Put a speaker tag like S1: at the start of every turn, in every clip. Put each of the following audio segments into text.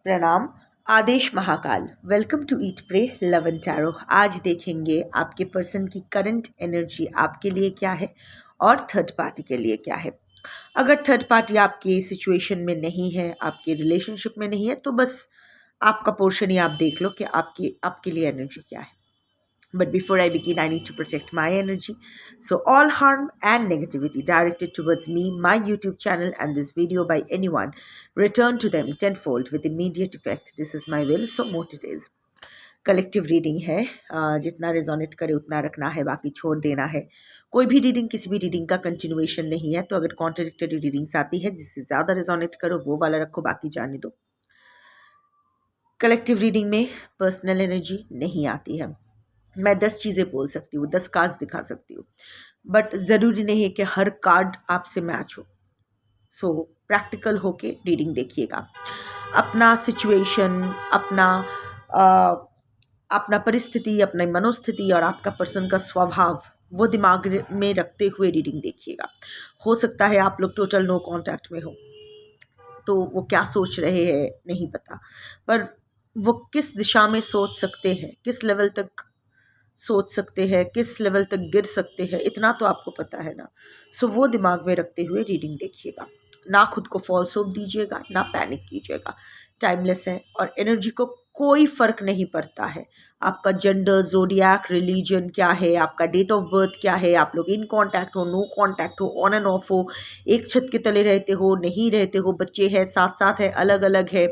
S1: प्रणाम। आदेश Mahakal. Welcome to eat pray love and tarot. आज देखेंगे आपके पर्सन की करंट एनर्जी आपके लिए क्या है और थर्ड पार्टी के लिए क्या है। अगर थर्ड पार्टी आपकी सिचुएशन में नहीं है, आपके रिलेशनशिप में नहीं है, तो बस आपका पोर्शन ही आप देख लो कि आपके लिए एनर्जी क्या है। But before I begin, I need to protect my energy. So, all harm and negativity directed towards me, my YouTube channel, and this video by anyone, return to them tenfold with immediate effect. This is my will, so mote it is. Collective reading है, जितना resonate करे उतना रखना है, बाकी छोड़ देना है। कोई भी रीडिंग किसी भी रीडिंग का कंटिन्यूएशन नहीं है, तो अगर कॉन्ट्रडिक्टरी रीडिंग्स आती है जिससे ज़्यादा रेजोनेट करो वो वाला रखो, बाकी जाने दो। कलेक्टिव रीडिंग में पर्सनल एनर्जी नहीं आती है। मैं 10 चीज़ें बोल सकती हूँ, 10 कार्ड्स दिखा सकती हूँ, बट ज़रूरी नहीं है कि हर कार्ड आपसे मैच हो। सो प्रैक्टिकल होके रीडिंग देखिएगा। अपना सिचुएशन, अपना परिस्थिति, अपनी मनोस्थिति और आपका पर्सन का स्वभाव वो दिमाग में रखते हुए रीडिंग देखिएगा। हो सकता है आप लोग टोटल नो कांटेक्ट में हो, तो वो क्या सोच रहे हैं नहीं पता, पर वो किस दिशा में सोच सकते हैं, किस लेवल तक सोच सकते हैं, किस लेवल तक गिर सकते हैं, इतना तो आपको पता है ना। सो वो दिमाग में रखते हुए रीडिंग देखिएगा। ना खुद को फॉल्स होप दीजिएगा, ना पैनिक कीजिएगा। टाइमलेस है और एनर्जी को कोई फ़र्क नहीं पड़ता है। आपका जेंडर, ज़ोडिएक, रिलीजन क्या है, आपका डेट ऑफ बर्थ क्या है, आप लोग इन कांटेक्ट हो, नो कांटेक्ट हो, ऑन एंड ऑफ हो, एक छत के तले रहते हो, नहीं रहते हो, बच्चे हैं, साथ साथ है, अलग अलग है,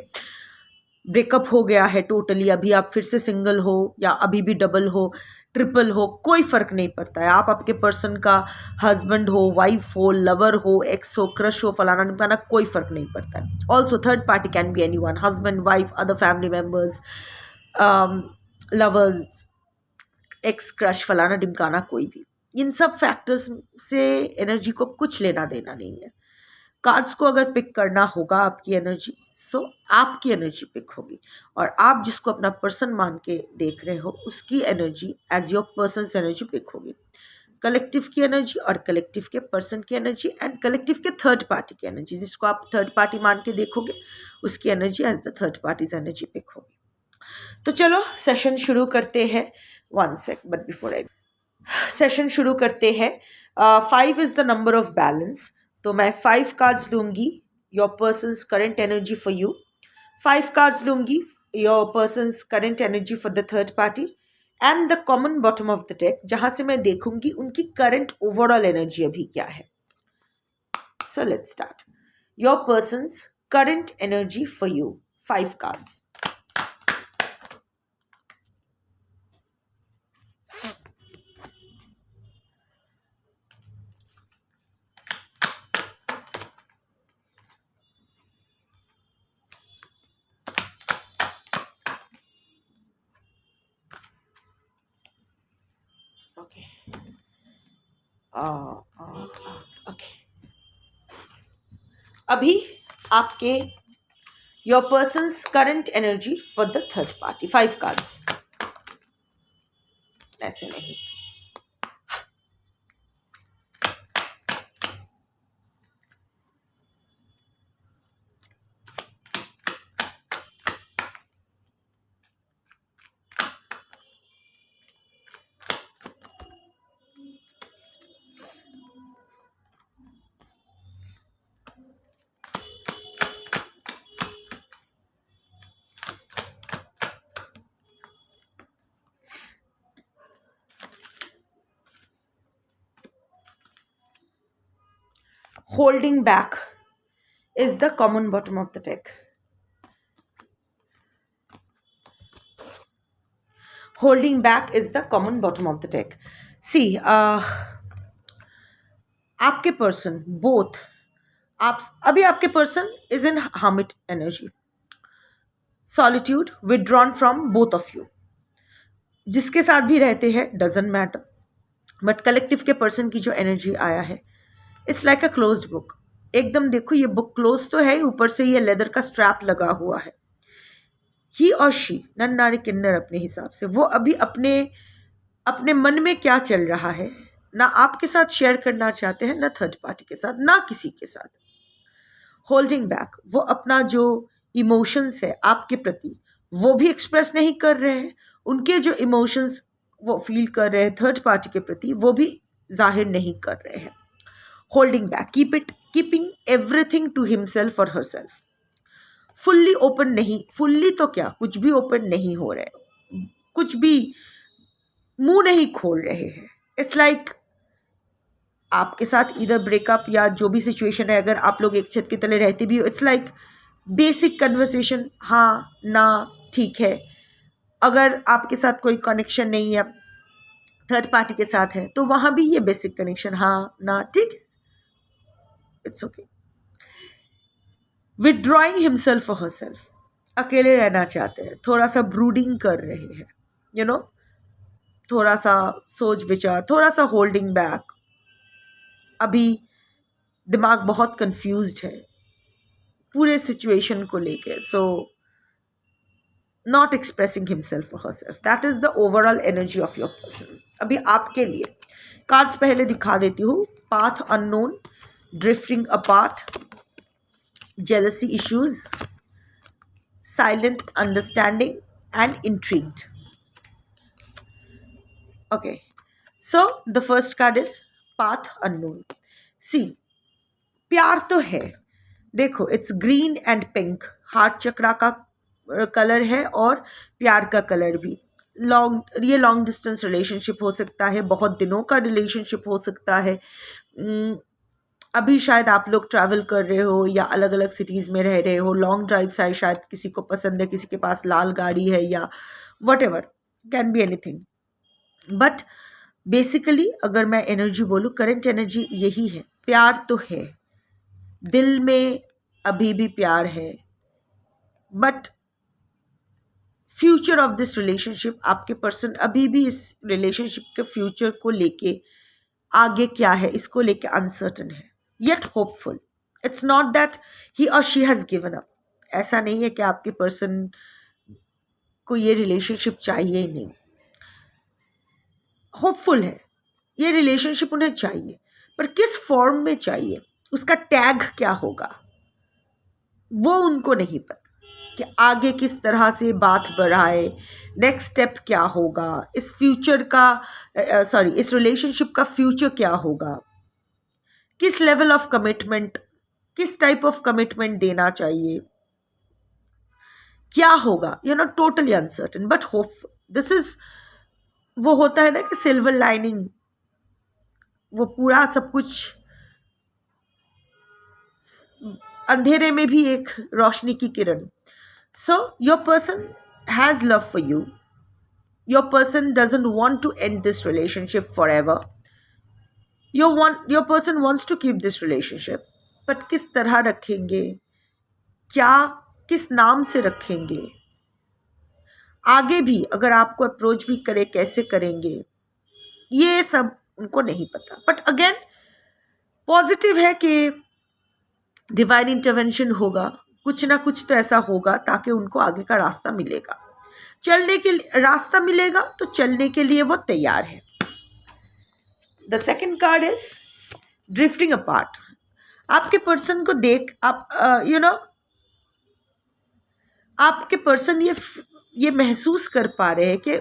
S1: ब्रेकअप हो गया है टोटली, अभी आप फिर से सिंगल हो या अभी भी डबल हो, ट्रिपल हो, कोई फ़र्क नहीं पड़ता है। आप आपके पर्सन का हस्बैंड हो, वाइफ हो, लवर हो, एक्स हो, क्रश हो, फलाना ढिमकाना, कोई फ़र्क नहीं पड़ता है। Also third party can be anyone, husband, wife, other family members, lovers, x, crush, फलाना ढिमकाना, कोई भी। इन सब फैक्टर्स से एनर्जी को कुछ लेना देना नहीं है। कार्ड्स को अगर पिक करना होगा आपकी एनर्जी, सो आपकी एनर्जी पिक होगी, और आप जिसको अपना पर्सन मान के देख रहे हो उसकी energy as your person's energy pick होगी। कलेक्टिव की एनर्जी और कलेक्टिव के पर्सन की एनर्जी एंड कलेक्टिव के थर्ड पार्टी की एनर्जी, जिसको आप थर्ड पार्टी मान के देखोगे उसकी energy as the third party's energy pick होगी। तो चलो सेशन शुरू करते हैं। One sec, but before I session शुरू करते हैं, 5 is the number of balance. तो मैं 5 कार्ड्स लूँगी, your person's current energy for you. 5 cards लूँगी, your person's current energy for the third party, and the common bottom of the deck, जहाँ से मैं देखूंगी उनकी करंट ओवरऑल एनर्जी अभी क्या है। So let's start. Your person's current energy for you, 5 cards. Okay, अभी आपके your person's current energy for the third party, 5 cards. ऐसे नहीं, holding back is the common bottom of the deck. Holding back is the common bottom of the deck. See, आपके person both, अभी आपके person is in hermit energy, solitude, withdrawn from both of you. जिसके साथ भी रहते हैं doesn't matter, but collective के person की जो एनर्जी आया है, it's like a closed book. एकदम देखो, ये बुक क्लोज तो है, ऊपर से ये लेदर का स्ट्रैप लगा हुआ है। ही और शी, नन नारी किन्नर, अपने हिसाब से वो अभी अपने मन में क्या चल रहा है ना आपके साथ शेयर करना चाहते हैं, ना थर्ड पार्टी के साथ, ना किसी के साथ। होल्डिंग बैक, वो अपना जो इमोशंस है आपके प्रति वो भी एक्सप्रेस नहीं कर रहे हैं, उनके जो इमोशंस वो फील कर रहे हैं थर्ड पार्टी के प्रति वो भी जाहिर नहीं कर रहे हैं. Holding back, keeping everything to himself और हरसेल्फ. फुल्ली ओपन नहीं, फुल्ली तो क्या, कुछ भी ओपन नहीं हो रहे, कुछ भी मुंह नहीं खोल रहे हैं. इट्स लाइक आपके साथ इधर ब्रेकअप या जो भी सिचुएशन है, अगर आप लोग एक छत के तले रहते भी हो, इट्स लाइक बेसिक कन्वर्सेशन, हाँ ना ठीक है. अगर आपके साथ कोई कनेक्शन नहीं है, थर्ड पार्टी के साथ है, तो वहाँ भी ये बेसिक कनेक्शन, हाँ ना ठीक है, इट्स ओके. विदड्रॉइंग हिमसेल्फ और हरसेल्फ, अकेले रहना चाहते हैं, थोड़ा सा ब्रूडिंग कर रहे हैं, यू नो, थोड़ा सा सोच विचार, थोड़ा सा होल्डिंग बैक. अभी दिमाग बहुत कंफ्यूज्ड है पूरे सिचुएशन को लेके. सो नॉट एक्सप्रेसिंग हिमसेल्फ और herself, that is the overall energy of your person. अभी आपके लिए कार्ड्स पहले दिखा देती हूँ. Path unknown, drifting apart, jealousy issues, silent understanding, and intrigued. Okay, so the first card is path unknown. See, प्यार तो है, देखो it's green and pink, heart chakra का कलर है और प्यार का कलर भी. ये लॉन्ग डिस्टेंस रिलेशनशिप हो सकता है, बहुत दिनों का रिलेशनशिप हो सकता है. अभी शायद आप लोग ट्रैवल कर रहे हो या अलग अलग सिटीज़ में रह रहे हो, लॉन्ग ड्राइव शायद किसी को पसंद है, किसी के पास लाल गाड़ी है या what ever, can be anything. But basically अगर मैं एनर्जी बोलूँ, करंट एनर्जी यही है. प्यार तो है, दिल में अभी भी प्यार है, but future of this relationship, आपके पर्सन अभी भी इस रिलेशनशिप के फ्यूचर को लेके, आगे क्या है इसको लेके अनसर्टन है, yet hopeful. It's not that he or she has given up. ऐसा नहीं है कि आपके पर्सन को ये रिलेशनशिप चाहिए ही नहीं. होपफुल है, ये रिलेशनशिप उन्हें चाहिए, पर किस फॉर्म में चाहिए, उसका टैग क्या होगा वो उनको नहीं पता, कि आगे किस तरह से बात बढ़ाए, नेक्स्ट स्टेप क्या होगा, इस फ्यूचर का इस रिलेशनशिप का फ्यूचर क्या होगा, किस लेवल ऑफ कमिटमेंट, किस टाइप ऑफ कमिटमेंट देना चाहिए, क्या होगा, totally uncertain but hopeful. This is वो होता है ना कि सिल्वर लाइनिंग, वो पूरा सब कुछ, अंधेरे में भी एक रोशनी की किरण. So your person has love for you, your person doesn't want to end this relationship forever. your person wants to keep this relationship, but किस तरह रखेंगे, क्या किस नाम से रखेंगे, आगे भी अगर आपको अप्रोच भी करे कैसे करेंगे, ये सब उनको नहीं पता. बट अगेन पॉजिटिव है कि डिवाइन इंटरवेंशन होगा, कुछ ना कुछ तो ऐसा होगा ताकि उनको आगे का रास्ता मिलेगा, चलने के लिए रास्ता मिलेगा, तो चलने के लिए वो तैयार है. The second card is drifting apart. आपके पर्सन को देख आप आपके पर्सन ये महसूस कर पा रहे हैं कि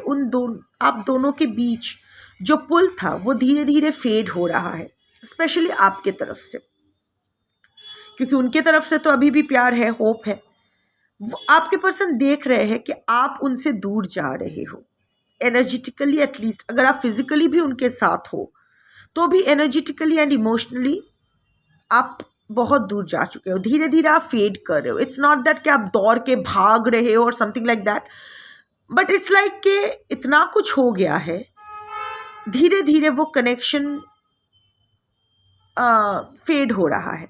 S1: आप दोनों के बीच जो पुल था वो धीरे धीरे फेड हो रहा है, स्पेशली आपके तरफ से, क्योंकि उनके तरफ से तो अभी भी प्यार है, होप है. आपके पर्सन देख रहे हैं कि आप उनसे दूर जा रहे हो एनर्जेटिकली, एटलीस्ट अगर आप फिजिकली भी उनके साथ हो तो भी एनर्जेटिकली एंड इमोशनली आप बहुत दूर जा चुके हो, धीरे धीरे आप फेड कर रहे हो. इट्स नॉट दैट कि आप दौड़ के भाग रहे हो और something like that, but it's like कि इतना कुछ हो गया है, धीरे धीरे वो कनेक्शन फेड हो रहा है,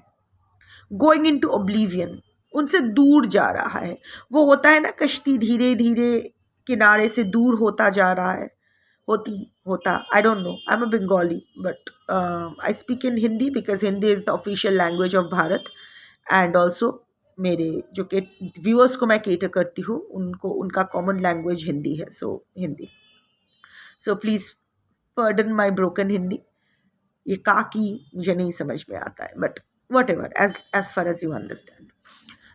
S1: गोइंग इनटू ऑब्लिवियन, उनसे दूर जा रहा है. वो होता है ना, कश्ती धीरे धीरे किनारे से दूर होता जा रहा है, होता, I don't know, I'm a Bengali, but I speak in Hindi because Hindi is the official language of Bharat, and also मेरे जो के व्यूअर्स को मैं केटर करती हूँ उनको उनका कॉमन लैंग्वेज हिंदी है, so Hindi. So please pardon my broken Hindi, ये का की मुझे नहीं समझ में आता है, but whatever, as far as you understand.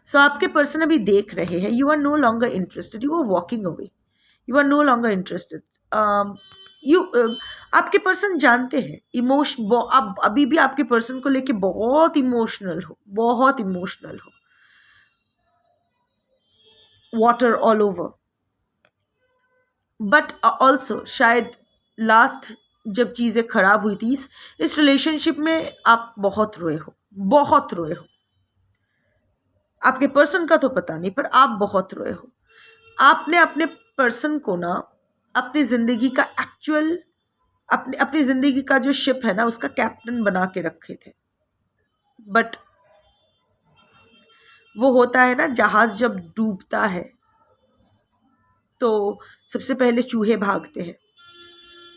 S1: So आपके पर्सन अभी देख रहे हैं, you are no longer interested, you are walking away, you are no longer interested. You आपके पर्सन जानते हैं इमोशन, अब अभी भी आपके पर्सन को लेके बहुत इमोशनल हो, बहुत इमोशनल हो, water all over. But also शायद लास्ट जब चीज़ें खराब हुई थी इस रिलेशनशिप में, आप बहुत रोए हो, बहुत रोए हो। आपके पर्सन का तो पता नहीं, पर आप बहुत रोए हो। आपने अपने पर्सन को ना अपनी ज़िंदगी का एक्चुअल, अपनी ज़िंदगी का जो शिप है ना उसका कैप्टन बना के रखे थे। बट वो होता है ना, जहाज़ जब डूबता है तो सबसे पहले चूहे भागते हैं।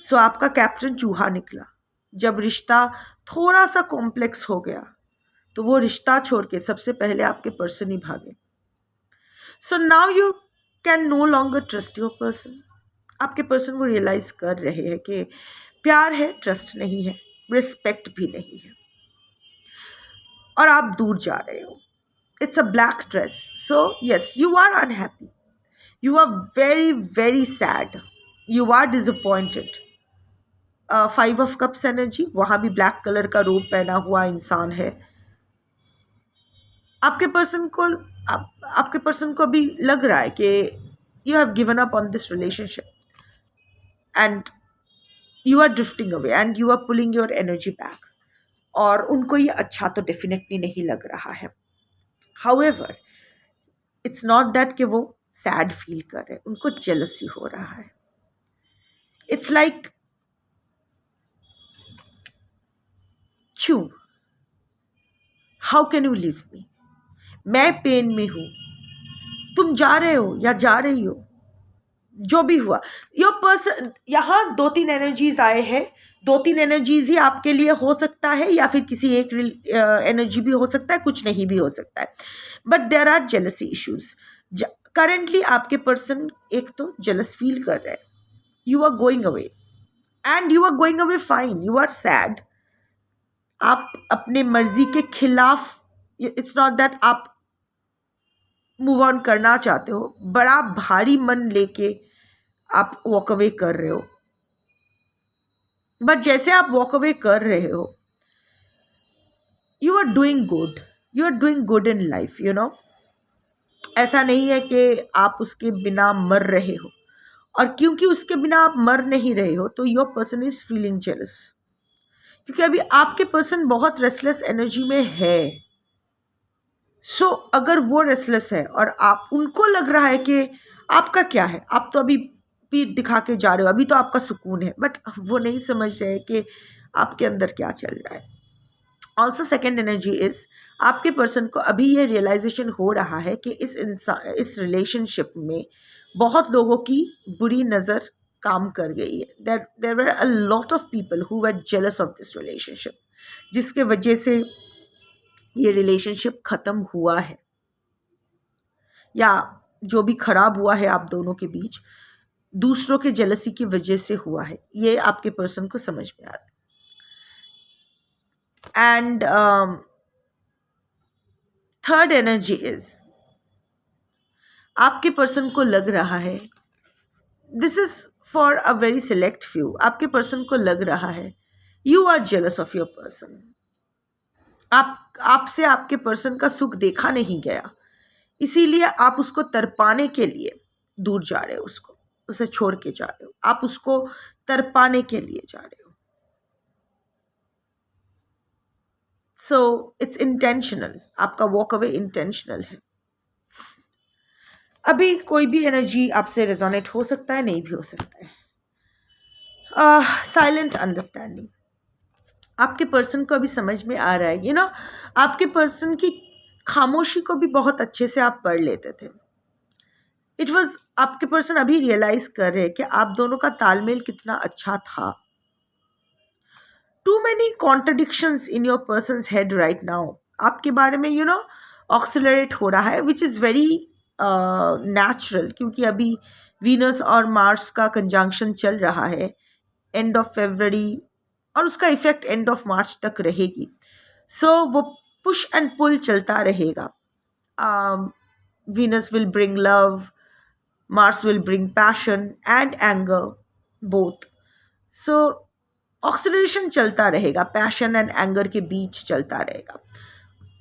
S1: सो आपका कैप्टन चूहा निकला। जब रिश्ता थोड़ा सा कॉम्प्लेक्स हो गया तो वो रिश्ता छोड़ के सबसे पहले आपके पर्सन ही भागे। So now you can no longer trust your person. आपके पर्सन वो रियलाइज कर रहे हैं कि प्यार है, ट्रस्ट नहीं है, रिस्पेक्ट भी नहीं है, और आप दूर जा रहे हो। It's a black dress. So yes, you are unhappy, you are very very sad, you are disappointed. 5 of cups energy, वहाँ भी ब्लैक कलर का रोब पहना हुआ इंसान है। आपके पर्सन को भी लग रहा है कि you have given up on this relationship and you are drifting away and you are pulling your energy back. और उनको ये अच्छा तो डेफिनेटली नहीं लग रहा है। हाउएवर इट्स नॉट दैट कि वो सैड फील कर रहे हैं, उनको जेलसी हो रहा है। इट्स लाइक क्यों, हाउ कैन यू लिव मी, मैं पेन में हूं, तुम जा रहे हो या जा रही हो, जो भी हुआ। योर पर्सन, यहाँ 2-3 एनर्जीज आए हैं, 2-3 एनर्जीज ही आपके लिए हो सकता है, या फिर किसी एक एनर्जी भी हो सकता है, कुछ नहीं भी हो सकता है। But there are jealousy issues. Currently आपके पर्सन एक तो जेलस फील कर रहे हैं, you are going away and you are going away fine, you are sad. आप अपने मर्जी के खिलाफ, इट्स नॉट दैट आप मूव ऑन करना चाहते हो, बड़ा भारी मन लेके आप वॉक अवे कर रहे हो। बट जैसे आप वॉक अवे कर रहे हो, you are doing good, you are doing good in life, you know. ऐसा नहीं है कि आप उसके बिना मर रहे हो, और क्योंकि उसके बिना आप मर नहीं रहे हो तो your person is feeling jealous, क्योंकि अभी आपके पर्सन बहुत रेस्टलेस एनर्जी में है। सो अगर वो रेस्टलेस है और आप, उनको लग रहा है कि आपका क्या है, आप तो अभी पीठ दिखा के जा रहे हो, अभी तो आपका सुकून है, बट वो नहीं समझ रहे कि आपके अंदर क्या चल रहा है। ऑल्सो सेकेंड एनर्जी इज, आपके पर्सन को अभी ये रियलाइजेशन हो रहा है कि इस रिलेशनशिप में बहुत लोगों की बुरी नज़र काम कर गई है। There were a lot of people who were jealous of this relationship, जिसके वजह से ये रिलेशनशिप ख़त्म हुआ है, या जो भी खराब हुआ है आप दोनों के बीच, दूसरों के जेलसी की वजह से हुआ है। ये आपके पर्सन को समझ में आ रहा है। एंड थर्ड एनर्जी इज, आपके पर्सन को लग रहा है, this is for a very select few, आपके पर्सन को लग रहा है you are jealous of your person. आपसे आपके पर्सन का सुख देखा नहीं गया, इसीलिए आप उसको तरपाने के लिए दूर जा रहे हो, उसे छोड़ के जा रहे हो, आप उसको तरपाने के लिए जा रहे हो। सो इट्स इंटेंशनल, आपका वॉक अवे इंटेंशनल है। अभी कोई भी एनर्जी आपसे रेजोनेट हो सकता है, नहीं भी हो सकता है। साइलेंट अंडरस्टैंडिंग, आपके पर्सन को अभी समझ में आ रहा है, यू नो, आपके पर्सन की खामोशी को भी बहुत अच्छे से आप पढ़ लेते थे। इट वॉज, आपके पर्सन अभी रियलाइज कर रहे हैं कि आप दोनों का तालमेल कितना अच्छा था। Too many contradictions in your person's head right now, आपके बारे में यू नो ऑक्सिलरेट हो रहा है, विच इज़ वेरी नेचुरल, क्योंकि अभी वीनस और मार्स का कंजंक्शन चल रहा है एंड ऑफ फरवरी, और उसका इफेक्ट एंड ऑफ मार्च तक रहेगी। सो वो पुश एंड पुल चलता रहेगा। Venus will bring love, Mars will bring passion and anger, both. So oscillation चलता रहेगा, पैशन एंड एंगर के बीच चलता रहेगा.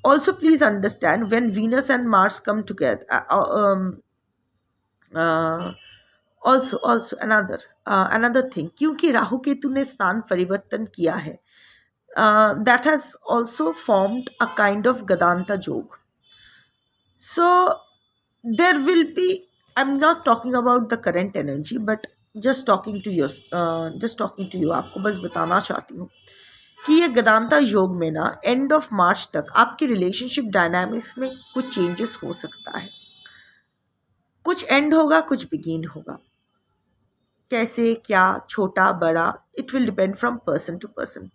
S1: Also please understand when Venus and Mars come together, also another thing, क्योंकि राहु केतु ने स्थान परिवर्तन किया है, that has also formed a kind of Gadanta yoga. So there will be, I am not talking about the current energy, but just talking to you, आपको बस बताना चाहती हूँ कि ये गदांता योग में ना एंड ऑफ मार्च तक आपकी रिलेशनशिप डायनामिक्स में कुछ चेंजेस हो सकता है. कुछ एंड होगा, कुछ बिगिन होगा. कैसे, क्या, छोटा, बड़ा, it will depend from person to person.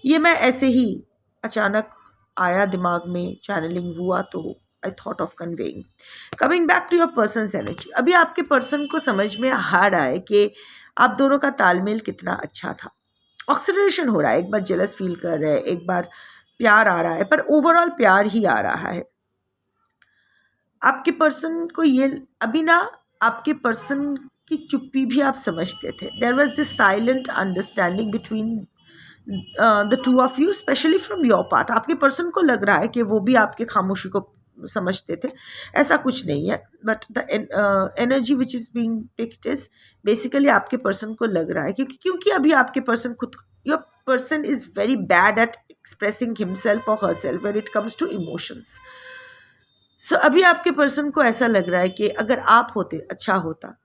S1: ये मैं ऐसे ही अचानक आया दिमाग में, चैनलिंग हुआ तो I thought of conveying. Coming back to your person's energy. अभी आपके पर्सन को समझ में आ रहा है कि आप दोनों का तालमेल कितना अच्छा था. ऑक्सीडेशन हो रहा है, एक बार जेलस फील कर रहे हैं, एक बार प्यार आ रहा है, पर ओवरऑल प्यार ही आ रहा है. आपके पर्सन को ये अभी ना, आपके पर्सन की चुप्पी भी आप समझते थे. There was this silent understanding between the two of you, specially from your part. आपके पर्सन को लग रहा है कि वो भी आपके खामोशी को समझते थे. ऐसा कुछ नहीं है, but the energy which is being picked is basically आपके पर्सन को लग रहा है, क्योंकि अभी आपके पर्सन खुद, your person is very bad at expressing himself और herself when it comes to emotions. So अभी आपके पर्सन को ऐसा लग रहा है कि अगर आप होते अच्छा होता.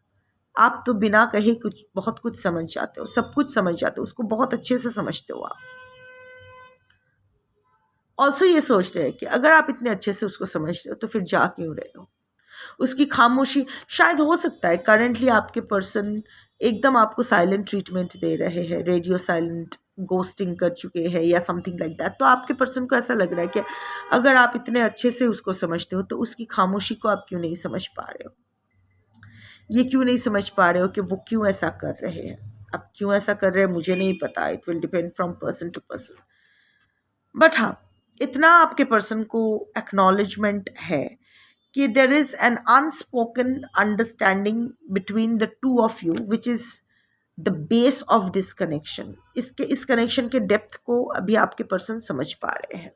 S1: आप तो बिना कहे कुछ बहुत कुछ समझ जाते हो, सब कुछ समझ जाते हो, उसको बहुत अच्छे से समझते हो आप. ऑल्सो ये सोच रहे हैं कि अगर आप इतने अच्छे से उसको समझ रहे हो तो फिर जा क्यों रहे हो. उसकी खामोशी, शायद हो सकता है करेंटली आपके पर्सन एकदम आपको साइलेंट ट्रीटमेंट दे रहे हैं, रेडियो साइलेंट, गोस्टिंग कर चुके हैं या समथिंग लाइक दैट. तो आपके पर्सन को ऐसा लग रहा है कि अगर आप इतने अच्छे से उसको समझते हो तो उसकी खामोशी को आप क्यों नहीं समझ पा रहे हो. ये क्यों नहीं समझ पा रहे हो कि वो क्यों ऐसा कर रहे हैं. अब क्यों ऐसा कर रहे हैं मुझे नहीं पता, it will depend from person to person. But हाँ, इतना आपके पर्सन को एक्नॉलेजमेंट है कि there is an unspoken understanding between the two of you which is the base of this connection. इस कनेक्शन के डेप्थ को अभी आपके पर्सन समझ पा रहे हैं.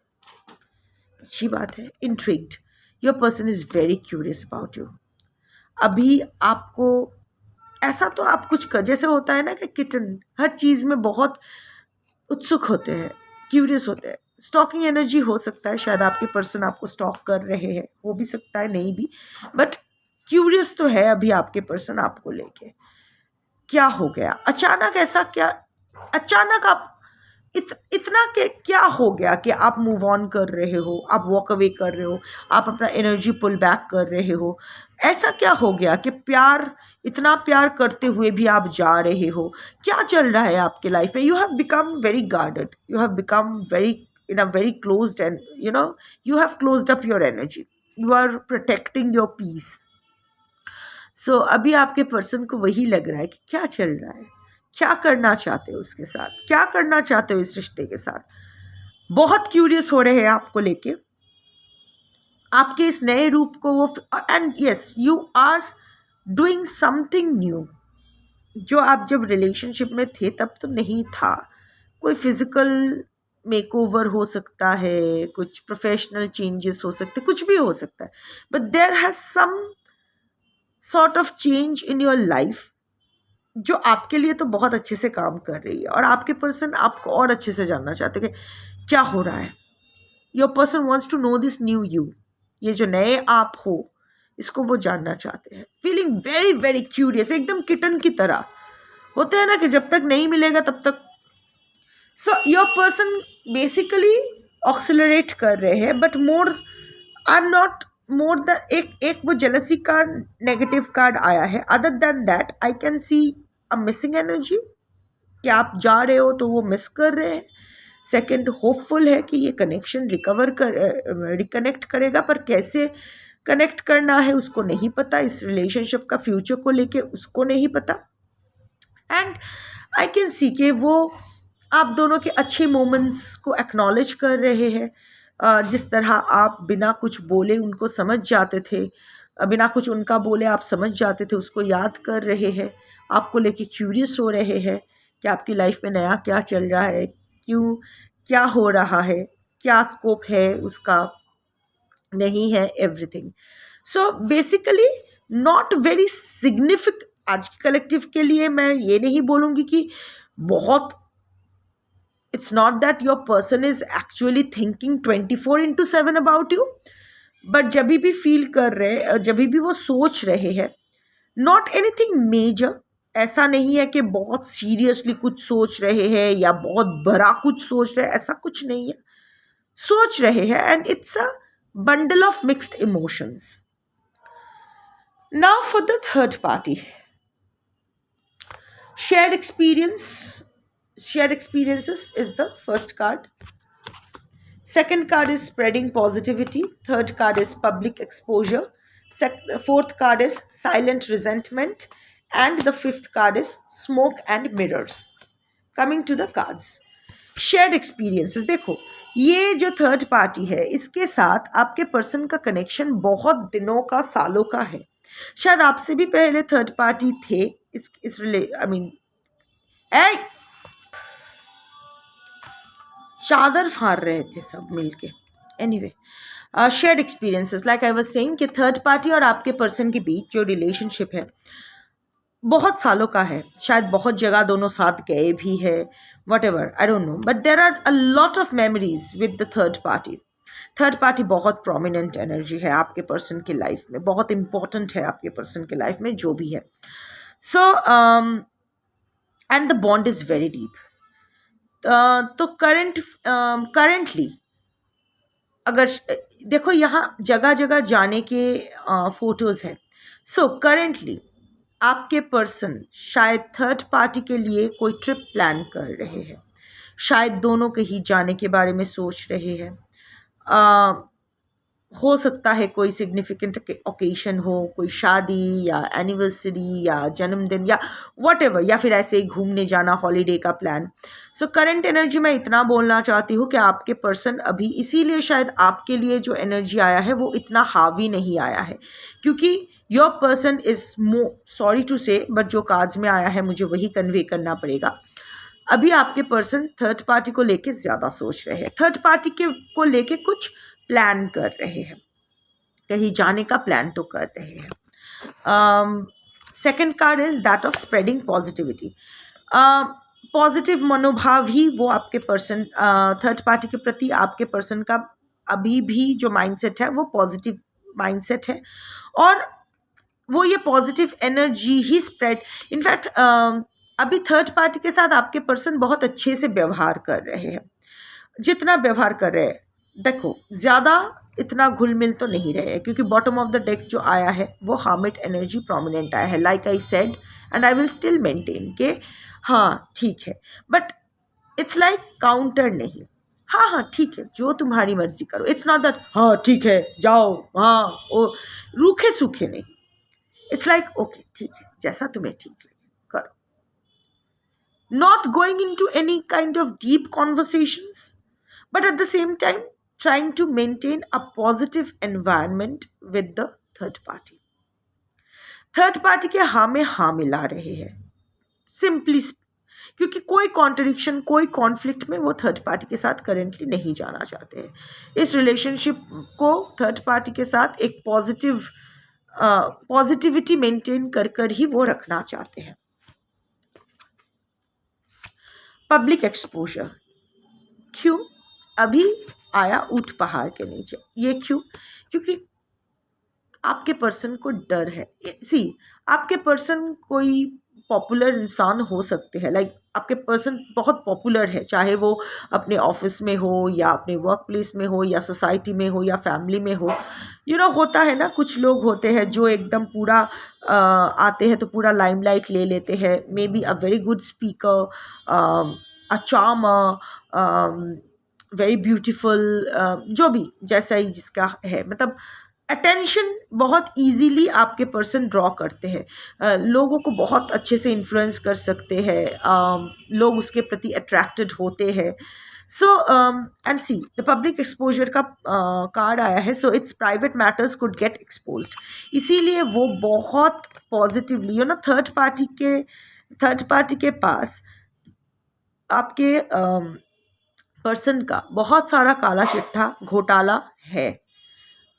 S1: अच्छी बात है. Intrigued, your person is very curious about you. अभी आपको ऐसा तो आप कुछ कर, जैसे होता है ना कि किटन हर चीज़ में बहुत उत्सुक होते हैं, क्यूरियस होते हैं. स्टॉकिंग एनर्जी हो सकता है, शायद आपके पर्सन आपको स्टॉक कर रहे हैं, हो भी सकता है नहीं भी, बट क्यूरियस तो है अभी आपके पर्सन आपको लेके. क्या हो गया अचानक, ऐसा क्या अचानक आप इतना के क्या हो गया कि आप मूव ऑन कर रहे हो, आप वॉक अवे कर रहे हो, आप अपना एनर्जी पुल बैक कर रहे हो. ऐसा क्या हो गया कि प्यार, इतना प्यार करते हुए भी आप जा रहे हो. क्या चल रहा है आपके लाइफ में. You have become very guarded, you have become very in a very closed, and you have closed up your energy, you are protecting your peace. So अभी आपके पर्सन को वही लग रहा है कि क्या चल रहा है, क्या करना चाहते हो उसके साथ, क्या करना चाहते हो इस रिश्ते के साथ. बहुत क्यूरियस हो रहे हैं आपको लेके, आपके इस नए रूप को वो. And yes, you are doing something new जो आप जब रिलेशनशिप में थे तब तो नहीं था. कोई फिजिकल मेकओवर हो सकता है, कुछ प्रोफेशनल चेंजेस हो सकते, कुछ भी हो सकता है, but there has some sort of change in your life जो आपके लिए तो बहुत अच्छे से काम कर रही है. और आपके पर्सन आपको और अच्छे से जानना चाहते हैं कि क्या हो रहा है. Your person wants to know this new you. ये जो नए आप हो इसको वो जानना चाहते हैं. फीलिंग वेरी वेरी क्यूरियस, एकदम किटन की तरह होते हैं ना कि जब तक नहीं मिलेगा तब तक. So your person basically oscillate कर रहे हैं, but more are not more the एक वो जेलसी कार्ड, नेगेटिव कार्ड आया है. Other than that I can see a missing energy कि आप जा रहे हो तो वो मिस कर रहे हैं. सेकंड, होपफुल है कि ये कनेक्शन रिकनेक्ट करेगा, पर कैसे कनेक्ट करना है उसको नहीं पता. इस रिलेशनशिप का फ्यूचर को लेके उसको नहीं पता. एंड आई कैन सी कि वो आप दोनों के अच्छे मोमेंट्स को एक्नॉलेज कर रहे हैं. जिस तरह आप बिना कुछ बोले उनको समझ जाते थे, बिना कुछ उनका बोले आप समझ जाते थे, उसको याद कर रहे हैं, आपको लेके क्यूरियस हो रहे हैं कि आपकी लाइफ में नया क्या चल रहा है, क्यों, क्या हो रहा है, क्या स्कोप है उसका, नहीं है, everything. So basically not very significant. आज के कलेक्टिव के लिए मैं ये नहीं बोलूँगी कि बहुत, it's not that your person is actually thinking 24/7 about you, but जब भी फील कर रहे, जब भी वो सोच रहे हैं, नॉट एनीथिंग मेजर. ऐसा नहीं है कि बहुत सीरियसली कुछ सोच रहे हैं या बहुत बड़ा कुछ सोच रहे हैं, ऐसा कुछ नहीं है. सोच रहे हैं and it's a bundle of mixed emotions. Now for the third party. Shared experiences is the first card. Second card is spreading positivity. Third card is public exposure. Fourth card is silent resentment. And the fifth card is smoke and mirrors. Coming to the cards. Shared experiences. देखो, ये जो third party है, इसके साथ आपके person का connection बहुत दिनों का, सालों का है. शायद आपसे भी पहले थर्ड पार्टी थे. चादर फाड़ रहे थे सब मिलके. Anyway, shared experiences, like I was saying कि थर्ड पार्टी और आपके पर्सन के बीच जो रिलेशनशिप है बहुत सालों का है. शायद बहुत जगह दोनों साथ गए भी है, whatever, I don't know, but there are a lot of memories with the third party. Third party बहुत प्रोमिनेंट एनर्जी है आपके पर्सन की लाइफ में, बहुत इंपॉर्टेंट है आपके पर्सन की लाइफ में जो भी है. So and the bond is very deep. तो करंटली अगर देखो, यहाँ जगह जगह जाने के फोटोज़ हैं. सो करंटली आपके पर्सन शायद थर्ड पार्टी के लिए कोई ट्रिप प्लान कर रहे हैं, शायद दोनों कहीं जाने के बारे में सोच रहे हैं. हो सकता है कोई सिग्निफिकेंट ओकेशन हो, कोई शादी या एनिवर्सरी या जन्मदिन या व्हाटएवर, या फिर ऐसे ही घूमने जाना, हॉलीडे का प्लान. सो करंट एनर्जी में इतना बोलना चाहती हूँ कि आपके पर्सन अभी, इसीलिए शायद आपके लिए जो एनर्जी आया है वो इतना हावी नहीं आया है, क्योंकि your person is sorry to say, but जो कार्ड्स में आया है मुझे वही कन्वे करना पड़ेगा. अभी आपके पर्सन थर्ड पार्टी को लेके ज़्यादा सोच रहे हैं, थर्ड पार्टी को लेके कुछ प्लान कर रहे हैं, कहीं जाने का प्लान तो कर रहे हैं. Second card is that of spreading positivity. Positive मनोभाव ही वो आपके पर्सन, थर्ड पार्टी के प्रति आपके पर्सन का अभी भी जो माइंडसेट है वो पॉजिटिव माइंडसेट है, और वो ये पॉजिटिव एनर्जी ही स्प्रेड. इनफैक्ट अभी थर्ड पार्टी के साथ आपके पर्सन बहुत अच्छे से व्यवहार कर रहे हैं. जितना व्यवहार कर रहे हैं, देखो ज़्यादा इतना घुल मिल तो नहीं रहे हैं, क्योंकि बॉटम ऑफ द डेक जो आया है वो हार्मिट एनर्जी प्रोमिनेंट आया है. Like I said and I will still maintain के हाँ ठीक है, बट इट्स लाइक काउंटर नहीं. हाँ हाँ ठीक है, जो तुम्हारी मर्जी करो. इट्स नॉट दैट हाँ ठीक है जाओ, हाँ ओ, रूखे सूखे नहीं. इट्स लाइक ओके ठीक है, जैसा तुम्हें ठीक लगे करो. Not going into any kind of deep conversations, but at the same time trying to maintain a positive environment with the third party. Third party के हाँ में हाँ मिला रहे हैं सिंपली, क्योंकि कोई कॉन्ट्रडिक्शन, कोई कॉन्फ्लिक्ट में वो थर्ड पार्टी के साथ करेंटली नहीं जाना चाहते हैं. इस रिलेशनशिप को थर्ड पार्टी के साथ एक पॉजिटिविटी मेंटेन कर ही वो रखना चाहते हैं. पब्लिक एक्सपोजर क्यों अभी आया ऊंट पहाड़ के नीचे, ये क्यों? क्योंकि आपके पर्सन को डर है. आपके पर्सन कोई पॉपुलर इंसान हो सकते हैं, लाइक आपके पर्सन बहुत पॉपुलर है, चाहे वो अपने ऑफिस में हो या अपने वर्क प्लेस में हो या सोसाइटी में हो या फैमिली में हो. होता है ना, कुछ लोग होते हैं जो एकदम पूरा आते हैं तो पूरा लाइमलाइट ले लेते हैं. May be a very good speaker, a charmer, very beautiful, जो भी जैसा ही जिसका है, मतलब अटेंशन बहुत इजीली आपके पर्सन ड्रॉ करते हैं. लोगों को बहुत अच्छे से इन्फ्लुएंस कर सकते हैं, लोग उसके प्रति अट्रैक्टेड होते हैं. So and see the public exposure का कार्ड आया है, so it's private matters could get exposed, इसीलिए वो बहुत पॉजिटिवली ना थर्ड पार्टी के पास आपके पर्सन का बहुत सारा काला चिट्ठा घोटाला है।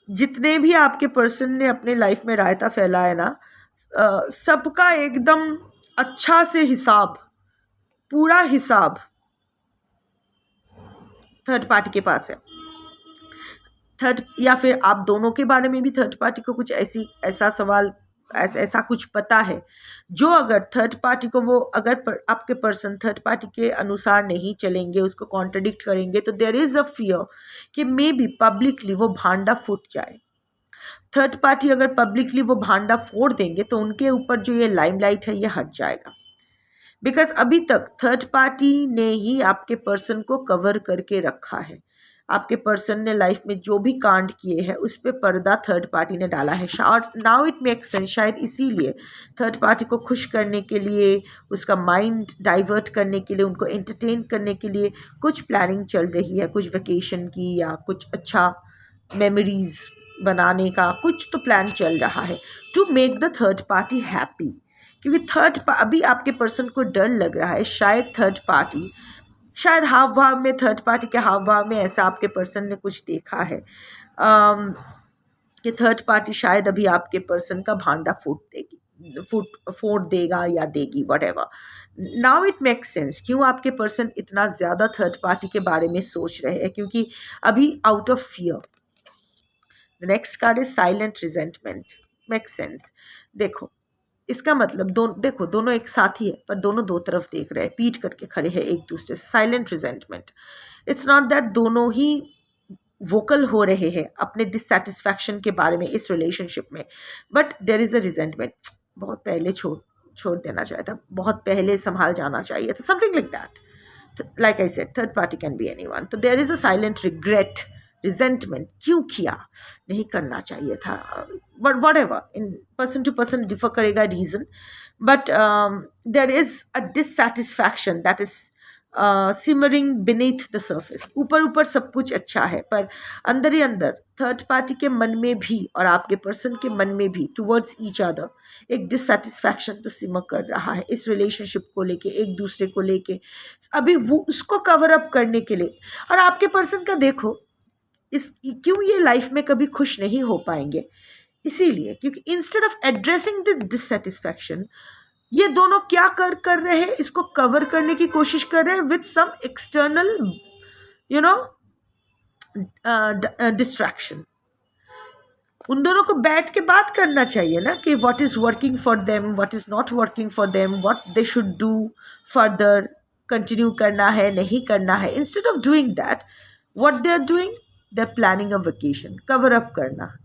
S1: जितने भी आपके पर्सन ने अपने लाइफ में रायता फैलाया ना, सबका एकदम अच्छा से हिसाब, पूरा हिसाब थर्ड पार्टी के पास है। थर्ड, या फिर आप दोनों के बारे में भी थर्ड पार्टी को कुछ ऐसा सवाल, ऐसा कुछ पता है जो अगर थर्ड पार्टी को, वो अगर आपके पर्सन थर्ड पार्टी के अनुसार नहीं चलेंगे, उसको कॉन्ट्रडिक्ट करेंगे, तो देयर इज अ फियर कि मे बी पब्लिकली वो भांडा फूट जाए। थर्ड पार्टी अगर पब्लिकली वो भांडा फोड़ देंगे तो उनके ऊपर जो ये लाइमलाइट है ये हट जाएगा। बिकॉज अभी तक थर्ड पार्टी ने ही आपके पर्सन को कवर करके रखा है। आपके पर्सन ने लाइफ में जो भी कांड किए हैं उस पर पर्दा थर्ड पार्टी ने डाला है। और नाउ इट मेक्स सेंस, शायद इसीलिए थर्ड पार्टी को खुश करने के लिए, उसका माइंड डाइवर्ट करने के लिए, उनको एंटरटेन करने के लिए कुछ प्लानिंग चल रही है, कुछ वेकेशन की या कुछ अच्छा मेमोरीज बनाने का कुछ तो प्लान चल रहा है to make the third party happy. क्योंकि अभी आपके पर्सन को डर लग रहा है, शायद थर्ड पार्टी, शायद हाव भाव में, थर्ड पार्टी के हाव भाव में ऐसा आपके पर्सन ने कुछ देखा है कि थर्ड पार्टी शायद अभी आपके पर्सन का भांडा फोड़ देगा या देगी, whatever. Now it makes sense क्यों आपके पर्सन इतना ज़्यादा थर्ड पार्टी के बारे में सोच रहे हैं, क्योंकि अभी out of fear. The next card is silent resentment. Makes sense. देखो इसका मतलब देखो दोनों एक साथ ही है, पर दोनों दो तरफ देख रहे हैं, पीट करके खड़े हैं एक दूसरे से। Silent resentment, it's not that दोनों ही वोकल हो रहे हैं अपने डिससेटिस्फैक्शन के बारे में इस रिलेशनशिप में, but there is a resentment. बहुत पहले छोड़ देना चाहिए था, बहुत पहले संभाल जाना चाहिए था, something like that. Like I said, third party can be anyone. तो there is a silent regret, resentment, क्यों किया, नहीं करना चाहिए था, but whatever, in person to person differ करेगा reason, but there is a dissatisfaction that is simmering beneath the surface. ऊपर ऊपर सब कुछ अच्छा है, पर अंदर ही अंदर थर्ड पार्टी के मन में भी और आपके पर्सन के मन में भी टुवर्ड्स ईच अदर एक डिससेटिस्फैक्शन तो सिमर कर रहा है इस रिलेशनशिप को लेके, एक दूसरे को लेके। अभी वो उसको कवर अप करने के लिए, और आपके पर्सन का देखो क्यों ये लाइफ में कभी खुश नहीं हो पाएंगे, इसीलिए क्योंकि instead of addressing this dissatisfaction, ये दोनों क्या कर रहे हैं, इसको कवर करने की कोशिश कर रहे हैं विद सम एक्सटर्नल डिस्ट्रैक्शन। उन दोनों को बैठ के बात करना चाहिए ना कि what is working for them, what is not working for them, what they should do further, continue करना है नहीं करना है। Instead of doing that, what they are doing, they are planning a vacation, cover up करना।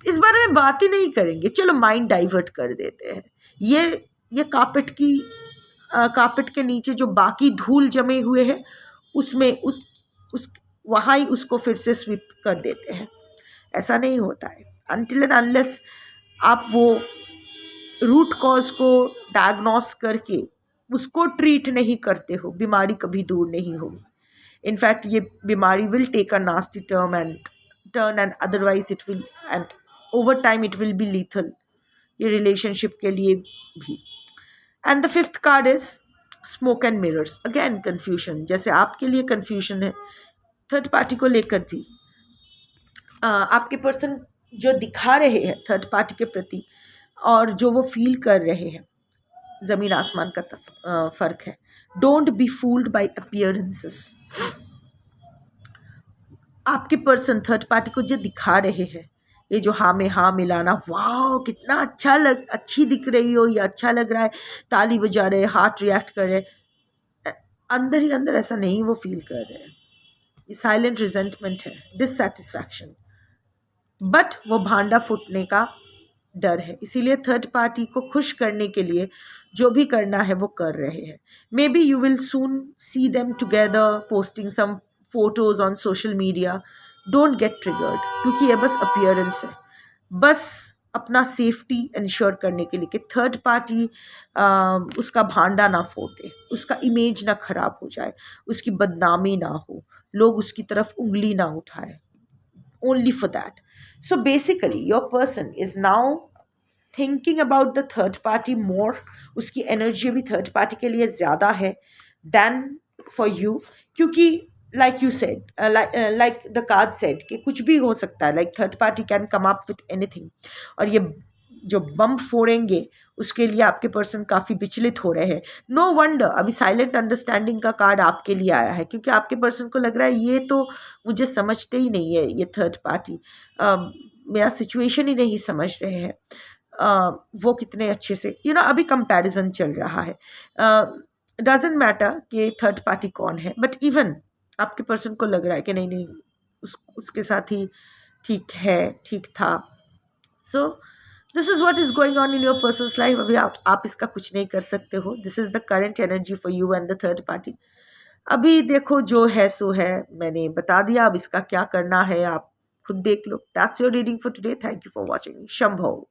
S1: इस बारे में बात ही नहीं करेंगे, चलो माइंड डाइवर्ट कर देते हैं। ये कार्पेट के नीचे जो बाकी धूल जमे हुए हैं उसमें उस वहाँ ही उसको फिर से स्वीप कर देते हैं। ऐसा नहीं होता है अनटिल एंड अनलेस आप वो रूट कॉज को डायग्नोस करके उसको ट्रीट नहीं करते हो, बीमारी कभी दूर नहीं होगी। इनफैक्ट ये बीमारी will take a nasty turn and otherwise it will, and over time it will be lethal ये रिलेशनशिप के लिए भी। And the fifth card is smoke and mirrors. Again confusion, जैसे आपके लिए कन्फ्यूजन है थर्ड पार्टी को लेकर भी। आपके पर्सन जो दिखा रहे हैं थर्ड पार्टी के प्रति और जो वो फील कर रहे हैं, ज़मीन आसमान का फ़र्क है। Don't be fooled bye appearances. आपके पर्सन थर्ड पार्टी को जो दिखा रहे हैं, ये जो हाँ में हाँ मिलाना, वाह कितना अच्छी दिख रही हो, ये अच्छा लग रहा है, ताली बजा रहे, हार्ट रिएक्ट कर रहे, अंदर ही अंदर ऐसा नहीं वो फील कर रहे हैं। ये साइलेंट रिजेंटमेंट है, डिससेटिस्फैक्शन, बट वो भांडा फूटने का डर है, इसीलिए थर्ड पार्टी को खुश करने के लिए जो भी करना है वो कर रहे हैं। Maybe you will soon see them together posting some photos on social media. Don't get triggered, क्योंकि ये बस अपीयरेंस है, बस अपना सेफ्टी इंश्योर करने के लिए कि थर्ड पार्टी उसका भांडा ना फोड़ दे, उसका इमेज ना खराब हो जाए, उसकी बदनामी ना हो, लोग उसकी तरफ उंगली ना उठाए, only for that. So basically your person is now thinking about the third party more. उसकी एनर्जी भी थर्ड पार्टी के लिए ज़्यादा है than for you, क्योंकि like you said, like the card said कि कुछ भी हो सकता है, like third party can come up with anything. और ये जो बम फोड़ेंगे उसके लिए आपके पर्सन काफ़ी विचलित हो रहे हैं. नो वंडर अभी साइलेंट अंडरस्टैंडिंग का कार्ड आपके लिए आया है, क्योंकि आपके पर्सन को लग रहा है ये तो मुझे समझते ही नहीं है, ये थर्ड पार्टी मेरा सिचुएशन ही नहीं समझ रहे हैं. वो कितने अच्छे से अभी कंपैरिजन चल रहा है. डजेंट मैटर कि थर्ड पार्टी कौन है, बट इवन आपके पर्सन को लग रहा है कि नहीं नहीं उसके साथ ही ठीक था. So this is what is going on in your persons life. अभी आप इसका कुछ नहीं कर सकते हो. This is the current energy for you and the third party. अभी देखो जो है सो है, मैंने बता दिया. अब इसका क्या करना है आप खुद देख लो. That's your reading for today. Thank you for watching. Shambho.